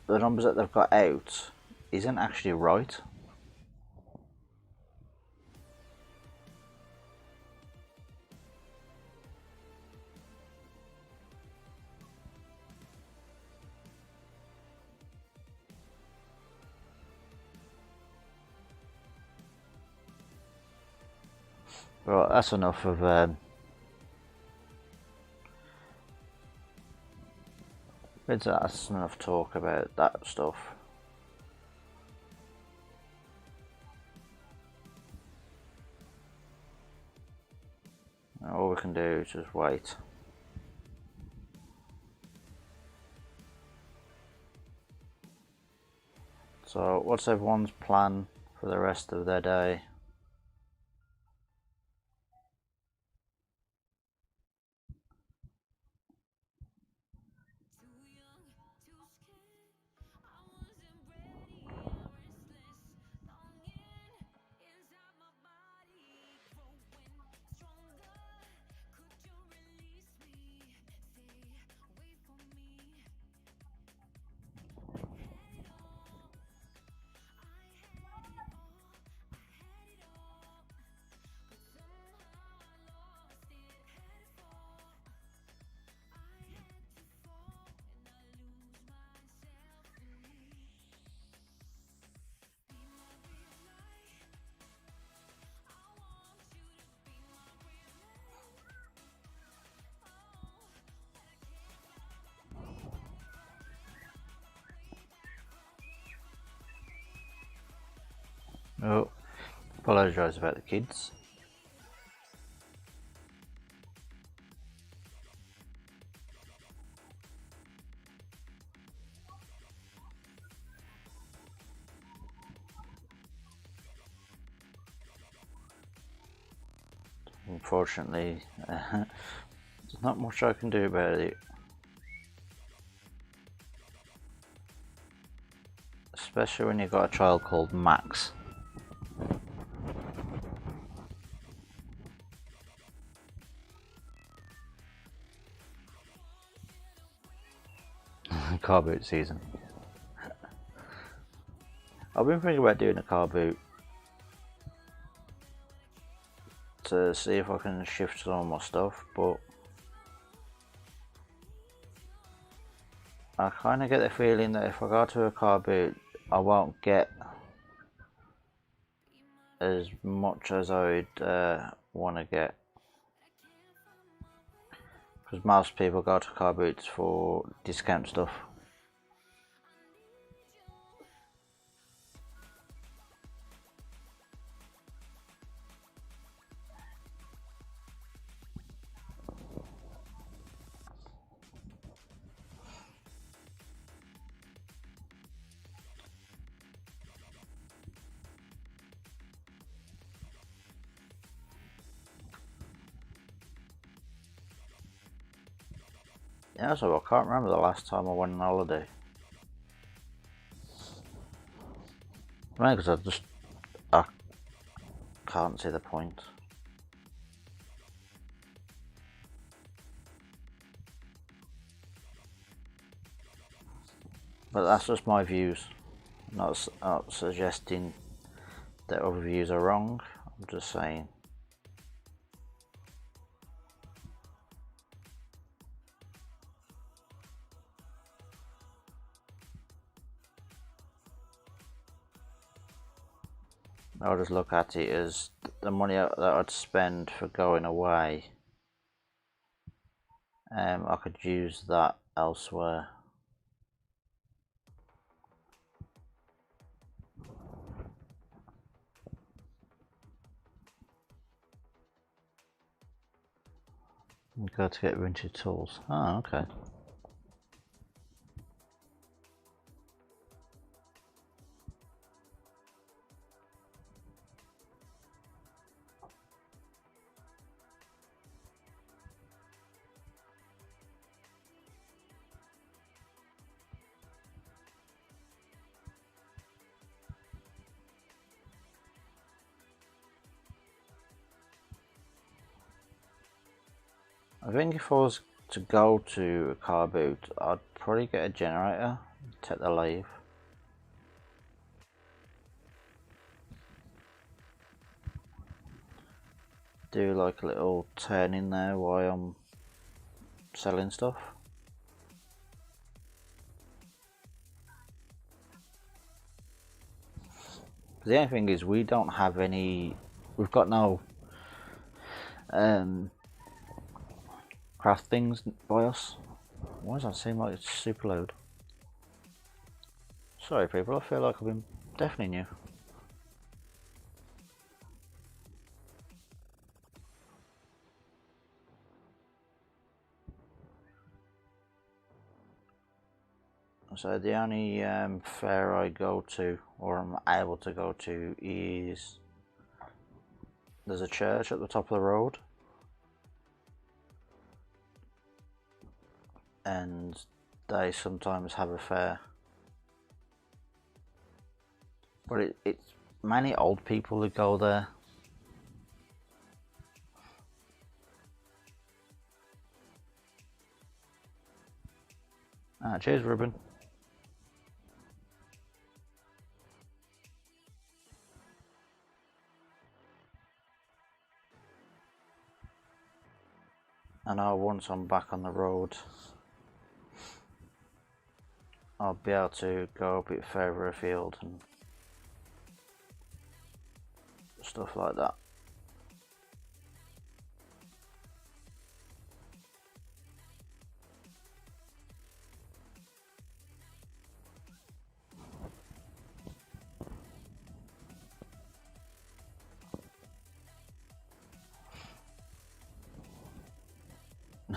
the numbers that they've got out isn't actually right. Right, that's enough of that's enough talk about that stuff. All we can do is just wait. So what's everyone's plan for the rest of their day? Oh, apologise about the kids. Unfortunately, there's not much I can do about it. Especially when you've got a child called Max. Car boot season. I've been thinking about doing a car boot to see if I can shift some of my stuff, but I kind of get the feeling that if I go to a car boot, I won't get as much as I would want to get. Because most people go to car boots for discount stuff. Yeah, so I can't remember the last time I went on holiday. Maybe because I can't see the point. But that's just my views. Not suggesting that other views are wrong. I'm just saying. I'll just look at it as the money that I'd spend for going away. I could use that elsewhere. You got to get vintage tools. Oh, okay. I think if I was to go to a car boot, I'd probably get a generator, take the lathe. Do like a little turn in there while I'm selling stuff. The only thing is we don't have any, we've got no craft things by us. Why does that seem like it's super loud? Sorry people, I feel like I've been deafening you. So the only fair I go to, or I'm able to go to, is there's a church at the top of the road, and they sometimes have a fair, but it's mainly old people that go there. Cheers, Ruben. I know once I'm back on the road, I'll be able to go a bit further afield and stuff like that.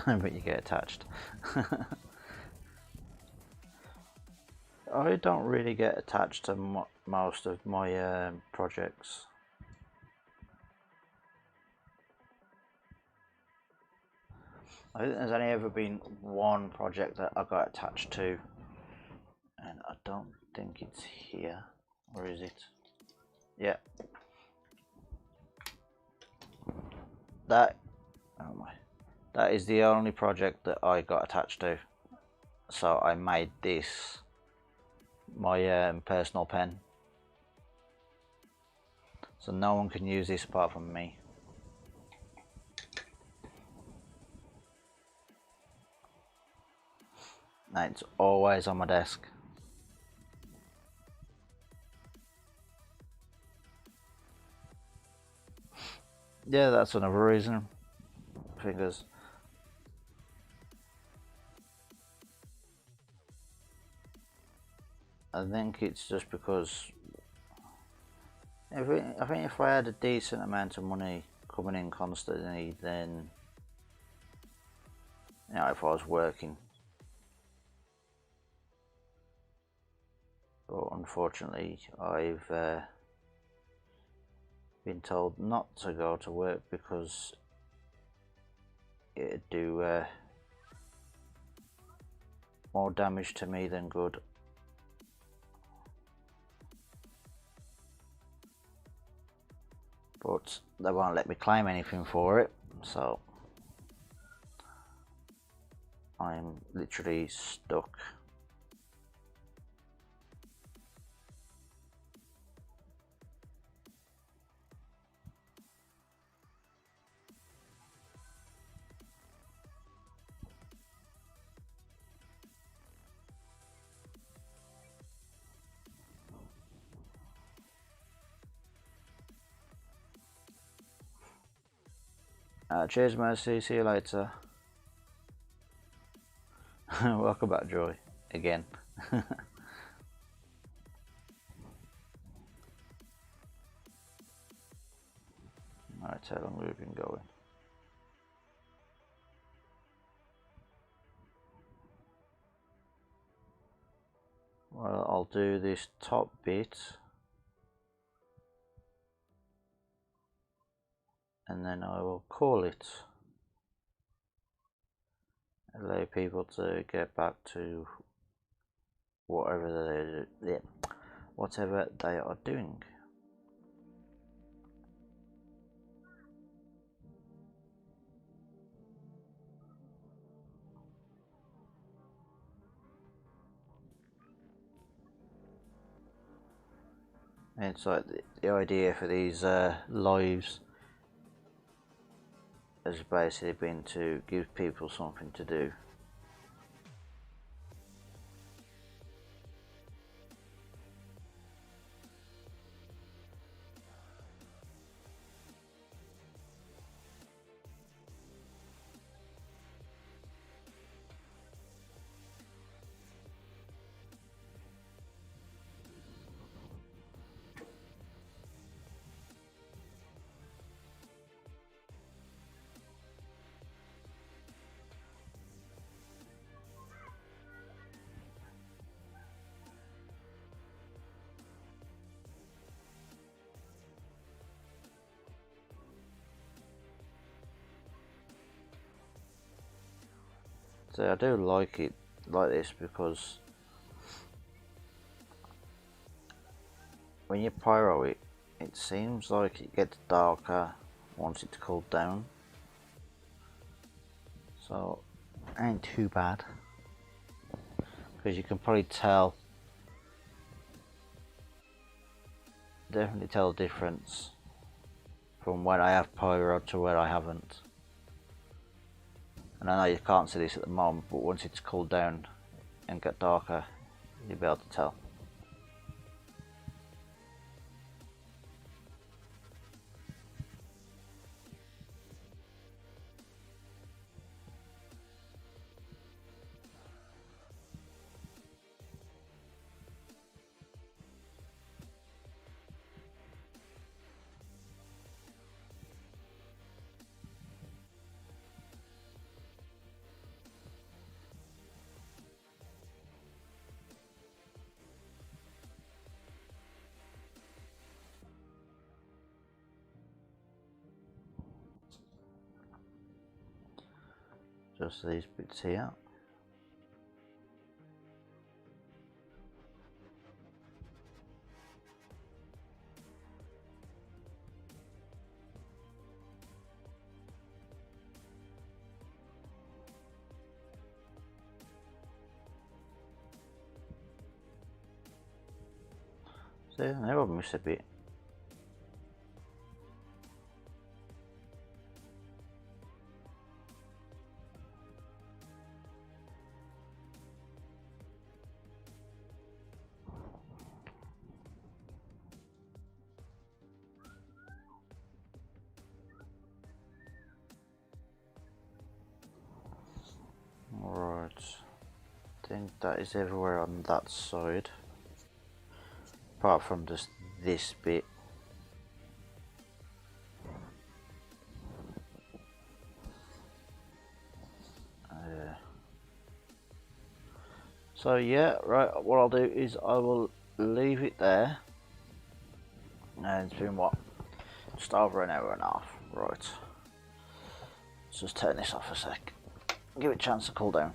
But you get attached. I don't really get attached to most of my projects. I think there's only ever been one project that I got attached to, and I don't think it's here, or is it? Yeah. That, oh my, that is the only project that I got attached to. So I made this my personal pen. So no one can use this apart from me. And it's always on my desk. Yeah, that's another reason. Fingers. I think it's just because I think if I had a decent amount of money coming in constantly, then if I was working. But unfortunately, I've been told not to go to work because it'd do more damage to me than good. But they won't let me claim anything for it, so I'm literally stuck. Cheers, Mercy. See you later. Welcome back, Joy. Again. Alright, how long have we been going? I'll do this top bit, and then I will call it. Allow people to get back to whatever they are doing. And it's like the idea for these lives has basically been to give people something to do. So I do like it like this because when you pyro it, it seems like it gets darker once it's cooled down. So ain't too bad, because you can probably tell, definitely tell the difference from when I have pyro to where I haven't. And I know you can't see this at the moment, but once it's cooled down and get darker, you'll be able to tell. Just these bits here. So there I missed a bit. Right, I think that is everywhere on that side, apart from just this bit. So yeah, right, what I'll do is I will leave it there. And it's been what? Just over an hour and a half. Right. Let's just turn this off a sec. Give it a chance to cool down.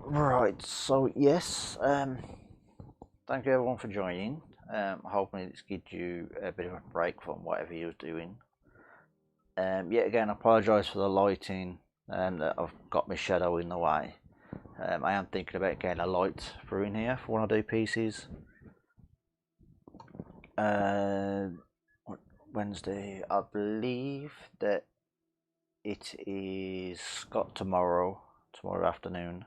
Right, so yes, thank you everyone for joining. Hoping it's gives you a bit of a break from whatever you're doing. Yet again, I apologise for the lighting and that I've got my shadow in the way. I am thinking about getting a light through in here for when I do pieces. Wednesday, I believe that it is Scott tomorrow afternoon.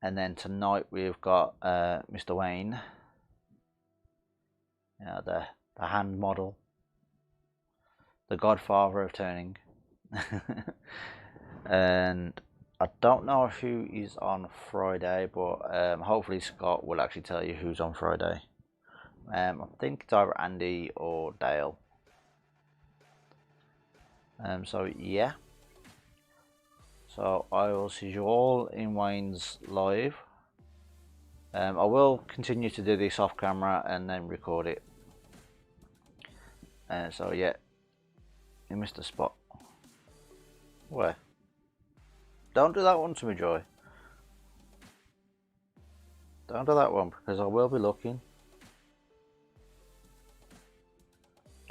And then tonight we've got Mr. Wayne, the hand model, the godfather of turning. And I don't know who is on Friday, but hopefully Scott will actually tell you who's on Friday. I think it's either Andy or Dale. So yeah, So I will see you all in Wayne's live. I will continue to do this off camera and then record it. So yeah, you missed a spot. Where? Don't do that one to me, Joy. Don't do that one, because I will be looking.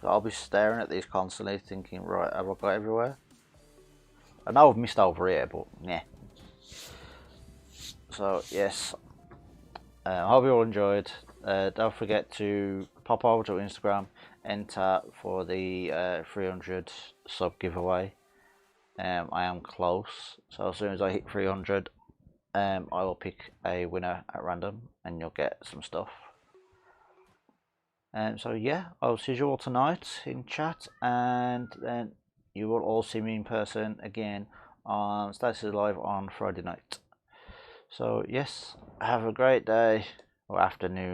I'll be staring at these constantly thinking, right, have I got everywhere? I know I've missed over here, but yeah. So yes, I hope you all enjoyed. Don't forget to pop over to Instagram, enter for the 300 sub giveaway. I am close, so as soon as I hit 300, I will pick a winner at random and you'll get some stuff. So yeah, I'll see you all tonight in chat, and then you will all see me in person again on Status Live on Friday night. So yes, have a great day or afternoon.